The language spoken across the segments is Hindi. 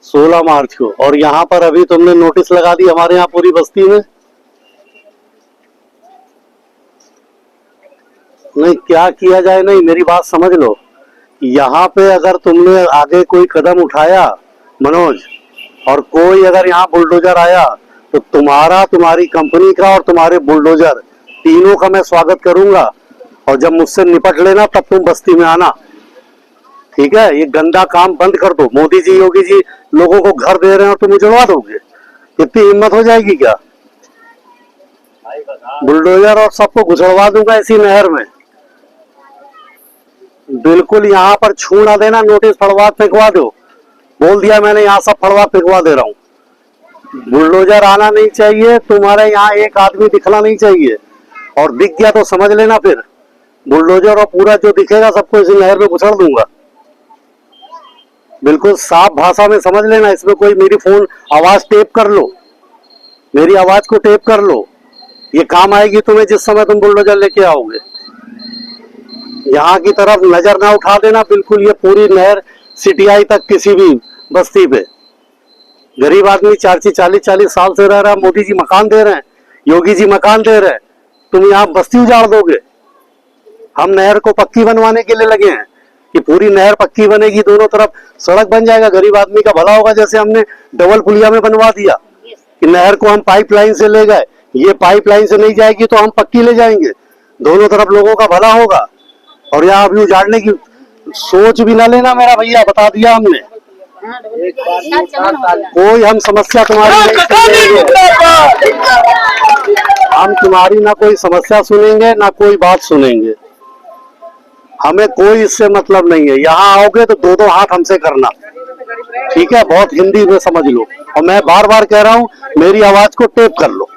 16 मार्च को। और यहाँ पर अभी तुमने नोटिस लगा दी हमारे यहाँ पूरी बस्ती में। नहीं, क्या किया जाए, नहीं मेरी बात समझ लो। यहाँ पे अगर तुमने आगे कोई कदम उठाया मनोज, और कोई अगर यहाँ बुलडोजर आया, तो तुम्हारा, तुम्हारी कंपनी का और तुम्हारे बुलडोजर तीनों का मैं स्वागत करूंगा। और जब मुझसे निपट लेना तब तुम बस्ती में आना, ठीक है? ये गंदा काम बंद कर दो। मोदी जी, योगी जी लोगों को घर दे रहे हैं और तुम उजड़वा दोगे? इतनी हिम्मत हो जाएगी क्या? बुलडोजर और सबको घुसड़वा दूंगा इसी नहर में। बिल्कुल, यहाँ पर छू ना देना, नोटिस फड़वा फेंकवा दो। बोल दिया मैंने, यहाँ सब फड़वा फेंकवा दे रहा हूँ। बुलडोजर आना नहीं चाहिए, तुम्हारे यहाँ एक आदमी दिखना नहीं चाहिए, और दिख गया तो समझ लेना फिर बुलडोजर और पूरा जो दिखेगा सबको इसी नहर में घुसड़ दूंगा। बिल्कुल साफ भाषा में समझ लेना। इसमें कोई मेरी फोन आवाज टेप कर लो, मेरी आवाज को टेप कर लो, ये काम आएगी तुम्हें जिस समय तुम बुलडोजर लेके आओगे। यहाँ की तरफ नजर ना उठा देना बिल्कुल। ये पूरी नहर सिटियाई तक किसी भी बस्ती पे गरीब आदमी 40 साल से रह रहा है। मोदी जी मकान दे रहे हैं, योगी जी मकान दे रहे हैं, तुम यहाँ बस्ती उजाड़ दोगे। हम नहर को पक्की बनवाने के लिए लगे हैं कि पूरी नहर पक्की बनेगी, दोनों तरफ सड़क बन जाएगा, गरीब आदमी का भला होगा। जैसे हमने डबल पुलिया में बनवा दिया कि नहर को हम पाइपलाइन से ले गए, ये पाइपलाइन से नहीं जाएगी तो हम पक्की ले जाएंगे, दोनों तरफ लोगों का भला होगा। और यहाँ अभी उजाड़ने की सोच भी ना लेना मेरा भैया, बता दिया हमने। कोई हम समस्या तुम्हारी नहीं सुनेंगे, हम तुम्हारी ना कोई समस्या सुनेंगे ना कोई बात सुनेंगे, हमें कोई इससे मतलब नहीं है। यहाँ आओगे तो दो हाथ हमसे करना, ठीक है? बहुत हिंदी में समझ लो। और मैं बार बार कह रहा हूँ, मेरी आवाज को टेप कर लो,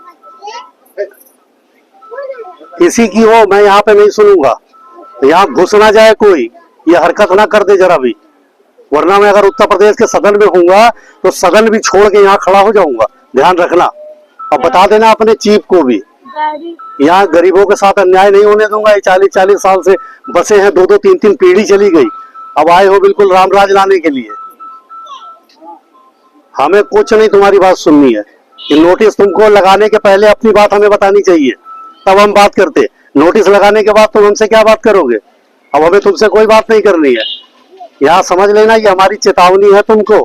किसी की हो मैं यहाँ पे नहीं सुनूंगा। यहाँ घुस ना जाए कोई, ये हरकत ना कर दे जरा भी, वरना मैं अगर उत्तर प्रदेश के सदन में होऊंगा तो सदन भी छोड़ के यहाँ खड़ा हो जाऊंगा, ध्यान रखना। और बता देना अपने चीफ को भी, यहाँ गरीबों के साथ अन्याय नहीं होने दूंगा। ये 40 साल से बसे हैं, 2 3 पीढ़ी चली गई, अब आए हो बिल्कुल रामराज लाने के लिए। हमें कुछ नहीं तुम्हारी बात सुननी है। ये नोटिस तुमको लगाने के पहले अपनी बात हमें बतानी चाहिए, तब हम बात करते। नोटिस लगाने के बाद तुम हमसे क्या बात करोगे? अब हमें तुमसे कोई बात नहीं करनी है। यहाँ समझ लेना, ये हमारी चेतावनी है तुमको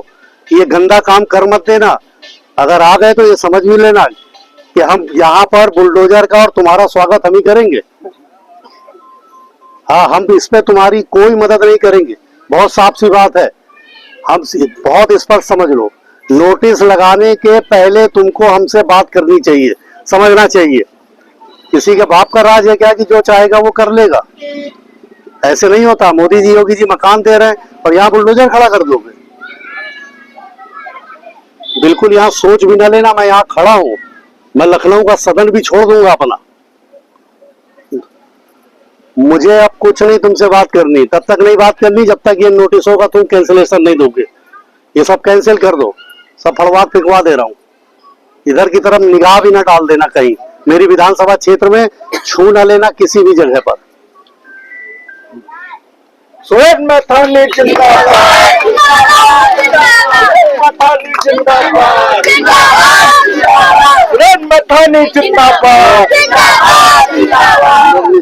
कि ये गंदा काम कर मत देना। अगर आ गए तो ये समझ भी लेना कि हम यहाँ पर बुलडोजर का और तुम्हारा स्वागत हम ही करेंगे। हाँ, हम इस पे तुम्हारी कोई मदद नहीं करेंगे, बहुत साफ सी बात है। हम बहुत स्पष्ट समझ लो, नोटिस लगाने के पहले तुमको हमसे बात करनी चाहिए, समझना चाहिए। किसी के बाप का राज है क्या कि जो चाहेगा वो कर लेगा? ऐसे नहीं होता। मोदी जी, योगी जी मकान दे रहे हैं और यहाँ बुलडोजर खड़ा कर दोगे? बिल्कुल यहाँ सोच भी ना लेना। मैं यहाँ खड़ा हूँ, मैं लखनऊ का सदन भी छोड़ दूंगा अपना। मुझे अब कुछ नहीं तुमसे बात करनी, तब तक नहीं बात करनी जब तक ये नोटिस होगा तुम कैंसिलेशन नहीं दोगे। ये सब कैंसिल कर दो, सब फड़वा फेंकवा दे रहा हूँ। इधर की तरफ निगाह भी ना डाल देना कहीं, मेरी विधानसभा क्षेत्र में छू ना लेना किसी भी जगह पर। सुरेश मैथानी जिंदाबाद, मैथानी जिंदाबाद, सुरेश मैथानी जिंदाबाद।